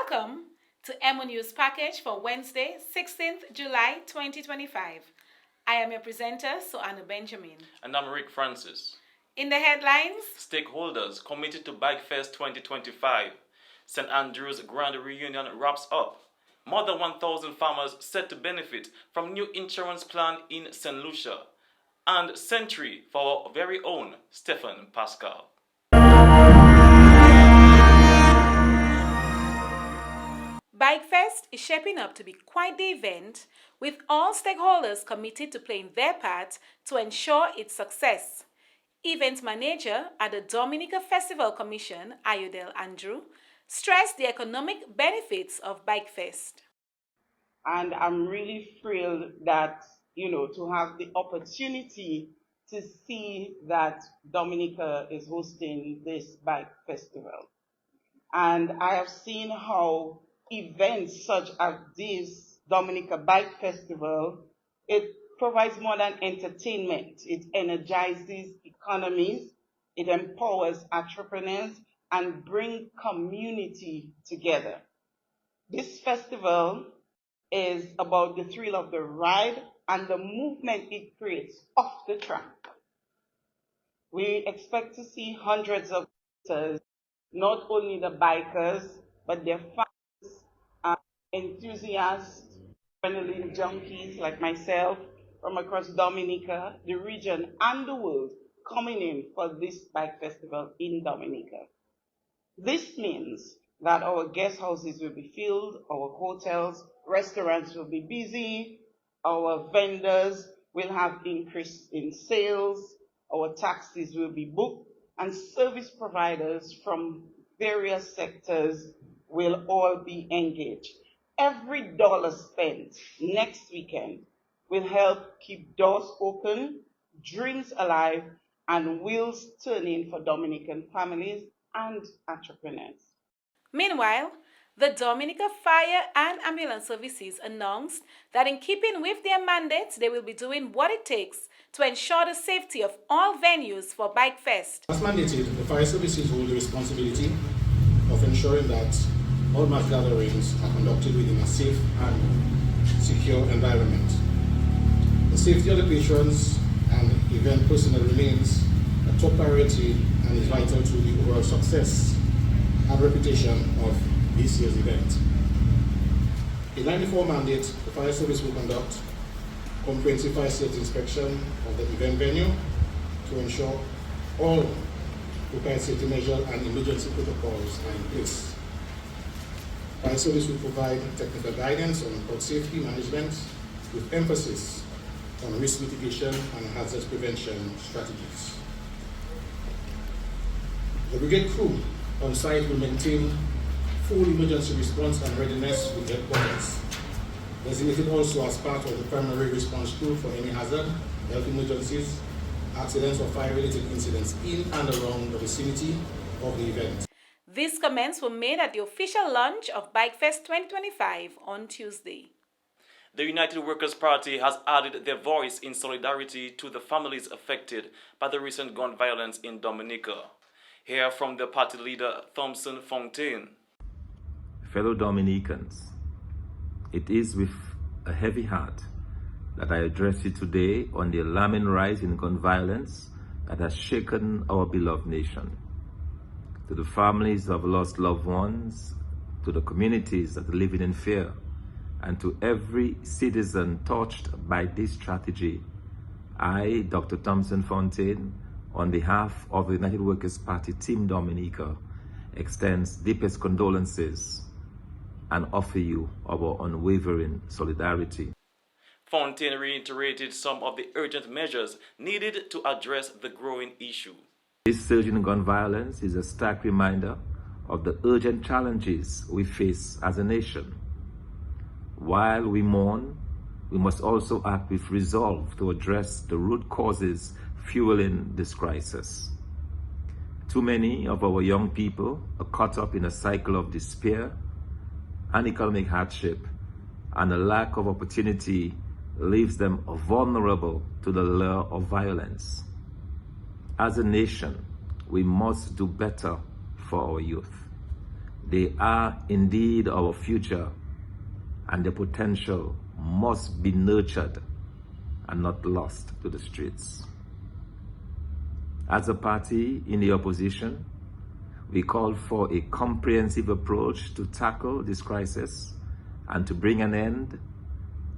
Welcome to Emonews package for Wednesday, 16th July 2025. I am your presenter, Soana Benjamin. And I'm Rick Francis. In the headlines, stakeholders committed to Bikefest 2025. St. Andrew's Grand Reunion wraps up. More than 1,000 farmers set to benefit from new insurance plan in St. Lucia. And Century for our very own Stephen Pascal. Bikefest is shaping up to be quite the event, with all stakeholders committed to playing their part to ensure its success. Event manager at the Dominica Festival Commission, Ayodele Andrew, stressed the economic benefits of Bikefest. And I'm really thrilled that, to have the opportunity to see that Dominica is hosting this bike festival. And I have seen how events such as this Dominica Bike Festival, it provides more than entertainment. It energizes economies, it empowers entrepreneurs, and brings community together. This festival is about the thrill of the ride and the movement it creates off the track. We expect to see hundreds of visitors, not only the bikers, but their fans, enthusiasts, adrenaline junkies like myself from across Dominica, the region, and the world coming in for this bike festival in Dominica. This means that our guest houses will be filled, our hotels, restaurants will be busy, our vendors will have increase in sales, our taxis will be booked, and service providers from various sectors will all be engaged. Every dollar spent next weekend will help keep doors open, dreams alive, and wheels turning for Dominican families and entrepreneurs. Meanwhile, the Dominica Fire and Ambulance Services announced that in keeping with their mandates, they will be doing what it takes to ensure the safety of all venues for Bikefest. As mandated, the fire services hold the responsibility of ensuring that all mass gatherings are conducted within a safe and secure environment. The safety of the patrons and event personnel remains a top priority and is vital to the overall success and reputation of this year's event. In line with our mandate, the fire service will conduct comprehensive fire safety inspection of the event venue to ensure all required safety measures and emergency protocols are in place. Fire service will provide technical guidance on crowd safety management with emphasis on risk mitigation and hazard prevention strategies. The brigade crew on site will maintain full emergency response and readiness with headquarters, designated also as part of the primary response crew for any hazard, health emergencies, accidents or fire-related incidents in and around the vicinity of the event. These comments were made at the official launch of Bikefest 2025 on Tuesday. The United Workers' Party has added their voice in solidarity to the families affected by the recent gun violence in Dominica. Hear from the party leader, Thompson Fontaine. Fellow Dominicans, it is with a heavy heart that I address you today on the alarming rise in gun violence that has shaken our beloved nation. To the families of lost loved ones, to the communities that are living in fear, and to every citizen touched by this tragedy, I, Dr. Thompson Fontaine, on behalf of the United Workers' Party Team Dominica, extends deepest condolences and offer you our unwavering solidarity. Fontaine reiterated some of the urgent measures needed to address the growing issue. This surge in gun violence is a stark reminder of the urgent challenges we face as a nation. While we mourn, we must also act with resolve to address the root causes fueling this crisis. Too many of our young people are caught up in a cycle of despair and economic hardship, and a lack of opportunity leaves them vulnerable to the lure of violence. As a nation, we must do better for our youth. They are indeed our future, and their potential must be nurtured and not lost to the streets. As a party in the opposition, we call for a comprehensive approach to tackle this crisis and to bring an end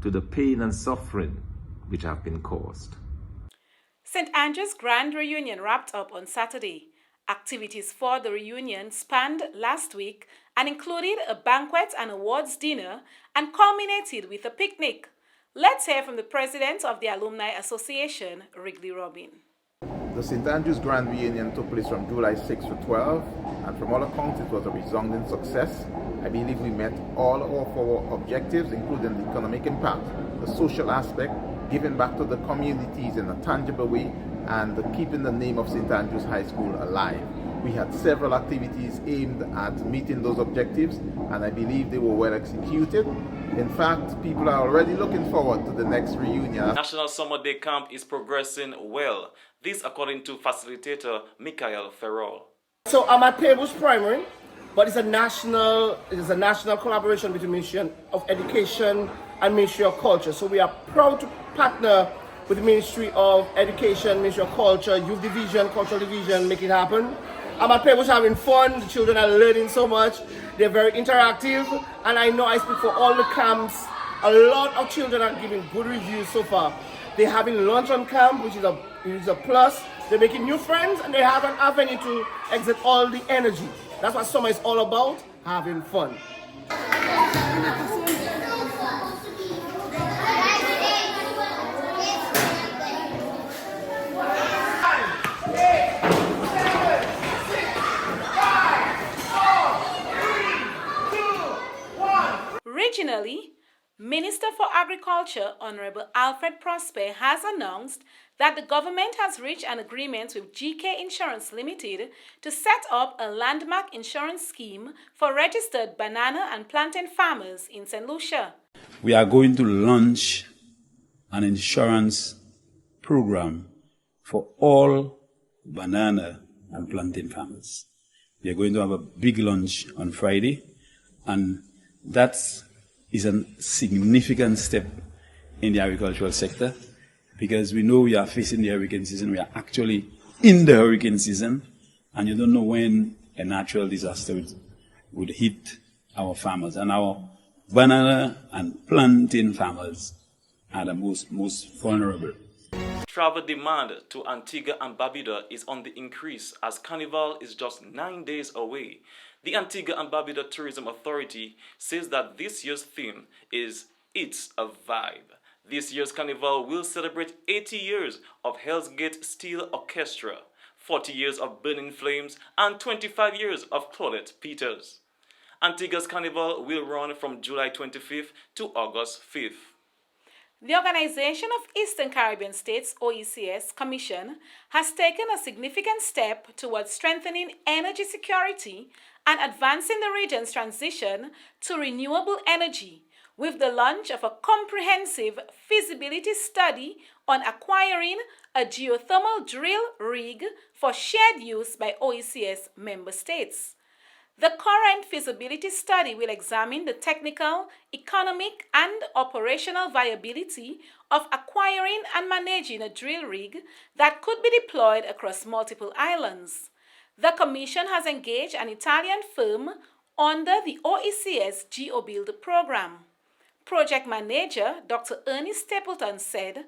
to the pain and suffering which have been caused. St. Andrew's Grand Reunion wrapped up on Saturday. Activities for the reunion spanned last week and included a banquet and awards dinner and culminated with a picnic. Let's hear from the president of the Alumni Association, Wrigley Robin. The St. Andrew's Grand Reunion took place from July 6 to 12, and from all accounts it was a resounding success. I believe we met all of our objectives, including the economic impact, the social aspect, giving back to the communities in a tangible way, and keeping the name of St. Andrew's High School alive. We had several activities aimed at meeting those objectives, and I believe they were well executed. In fact, people are already looking forward to the next reunion. National Summer Day Camp is progressing well. This according to facilitator Michael Ferrol. So I'm at Paybush Primary, but it's a national collaboration between Ministry of Education and Ministry of Culture. So we are proud to partner with the Ministry of Education, Ministry of Culture, Youth Division, Cultural Division, make it happen. I'm at Paybush having fun. The children are learning so much. They're very interactive, and I know I speak for all the camps. A lot of children are giving good reviews so far. They're having lunch on camp, which is a plus. They're making new friends, and they have an avenue to exert all the energy. That's what summer is all about, having fun. Regionally, Minister for Agriculture, Honorable Alfred Prosper, has announced that the government has reached an agreement with GK Insurance Limited to set up a landmark insurance scheme for registered banana and plantain farmers in St. Lucia. We are going to launch an insurance program for all banana and plantain farmers. We are going to have a big launch on Friday, and that is a significant step in the agricultural sector, because we know we are facing the hurricane season. We are actually in the hurricane season, and you don't know when a natural disaster would hit our farmers. And our banana and plantain farmers are the most vulnerable. Travel demand to Antigua and Barbuda is on the increase as Carnival is just 9 days away. The Antigua and Barbuda Tourism Authority says that this year's theme is It's a Vibe. This year's Carnival will celebrate 80 years of Hell's Gate Steel Orchestra, 40 years of Burning Flames, and 25 years of Claudette Peters. Antigua's Carnival will run from July 25th to August 5th. The Organization of Eastern Caribbean States, OECS Commission, has taken a significant step towards strengthening energy security and advancing the region's transition to renewable energy with the launch of a comprehensive feasibility study on acquiring a geothermal drill rig for shared use by OECS member states. The current feasibility study will examine the technical, economic, and operational viability of acquiring and managing a drill rig that could be deployed across multiple islands. The Commission has engaged an Italian firm under the OECS Geobuild program. Project manager Dr. Ernest Stapleton said,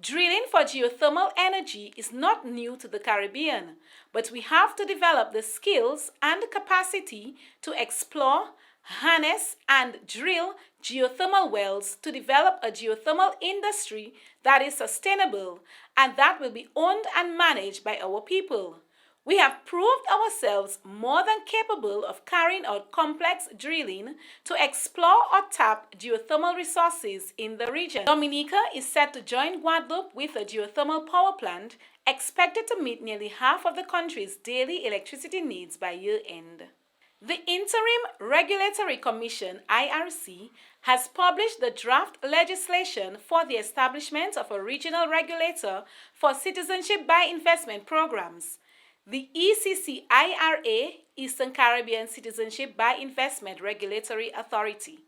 "Drilling for geothermal energy is not new to the Caribbean, but we have to develop the skills and capacity to explore, harness, and drill geothermal wells to develop a geothermal industry that is sustainable and that will be owned and managed by our people. We have proved ourselves more than capable of carrying out complex drilling to explore or tap geothermal resources in the region." Dominica is set to join Guadeloupe with a geothermal power plant expected to meet nearly half of the country's daily electricity needs by year-end. The Interim Regulatory Commission, IRC, has published the draft legislation for the establishment of a regional regulator for citizenship by investment programs. The ECCIRA Eastern Caribbean Citizenship by Investment Regulatory Authority.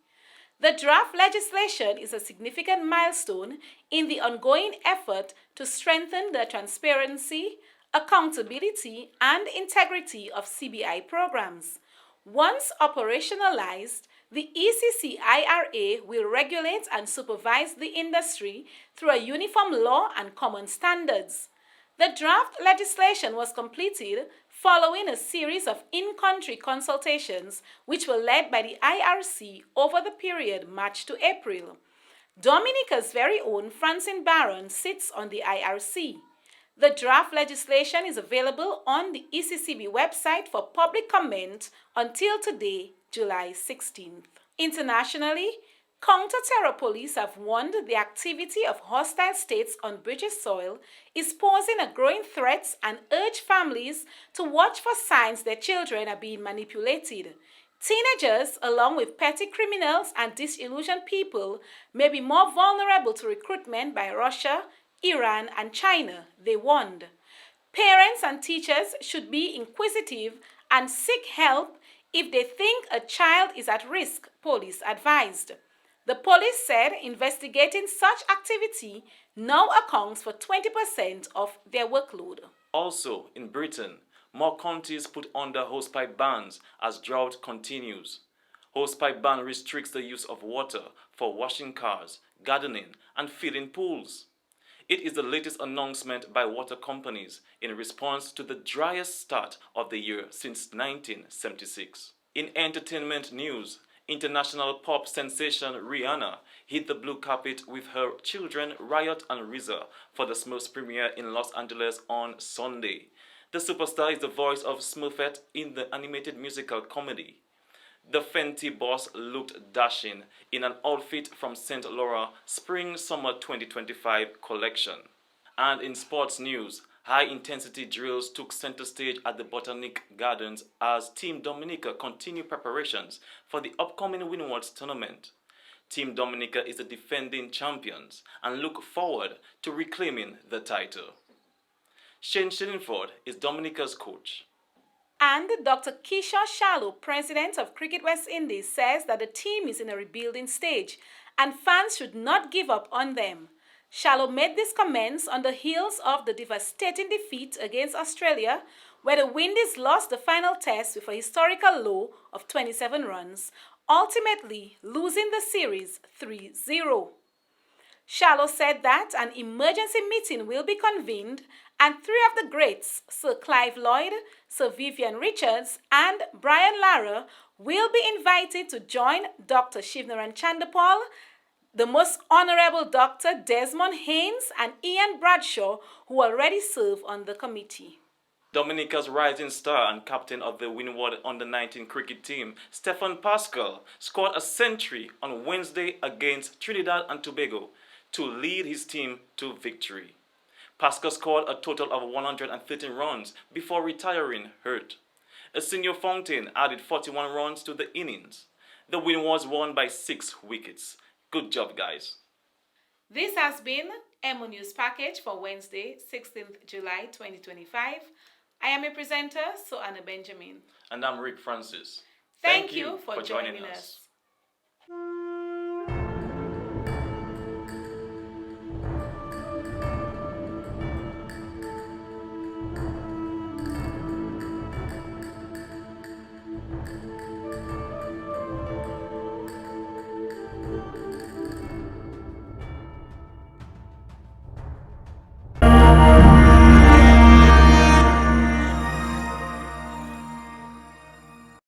The draft legislation is a significant milestone in the ongoing effort to strengthen the transparency, accountability, and integrity of CBI programs. Once operationalized, the ECCIRA will regulate and supervise the industry through a uniform law and common standards. The draft legislation was completed following a series of in-country consultations which were led by the IRC over the period March to April. Dominica's very own Francine Barron sits on the IRC. The draft legislation is available on the ECCB website for public comment until today, July 16th. Internationally, counter-terror police have warned the activity of hostile states on British soil is posing a growing threat and urge families to watch for signs their children are being manipulated. Teenagers, along with petty criminals and disillusioned people, may be more vulnerable to recruitment by Russia, Iran, and China, they warned. Parents and teachers should be inquisitive and seek help if they think a child is at risk, police advised. The police said investigating such activity now accounts for 20% of their workload. Also, in Britain, more counties put under hosepipe bans as drought continues. Hosepipe ban restricts the use of water for washing cars, gardening, and filling pools. It is the latest announcement by water companies in response to the driest start of the year since 1976. In entertainment news, international pop sensation Rihanna hit the blue carpet with her children Riot and RZA for the Smurfs premiere in Los Angeles on Sunday. The superstar is the voice of Smurfette in the animated musical comedy. The Fenty boss looked dashing in an outfit from St. Laurent Spring-Summer 2025 collection. And in sports news, high-intensity drills took center stage at the Botanic Gardens as Team Dominica continue preparations for the upcoming Windward tournament. Team Dominica is the defending champions and look forward to reclaiming the title. Shane Shillingford is Dominica's coach. And Dr. Kishore Shallow, president of Cricket West Indies, says that the team is in a rebuilding stage and fans should not give up on them. Shallow made these comments on the heels of the devastating defeat against Australia, where the Windies lost the final test with a historical low of 27 runs, ultimately losing the series 3-0. Shallow said that an emergency meeting will be convened and three of the greats, Sir Clive Lloyd, Sir Vivian Richards, and Brian Lara, will be invited to join Dr. Shivnaran Chandapal, the Most Honorable Dr. Desmond Haynes, and Ian Bradshaw, who already serve on the committee. Dominica's rising star and captain of the Windward Under-19 cricket team, Stefan Pascal, scored a century on Wednesday against Trinidad and Tobago to lead his team to victory. Pascal scored a total of 113 runs before retiring hurt. A senior fountain added 41 runs to the innings. The win was won by 6 wickets. Good job, guys. This has been Emonews Package for Wednesday, 16th July 2025. I am a presenter, Anna Benjamin. And I'm Rick Francis. Thank you for joining us.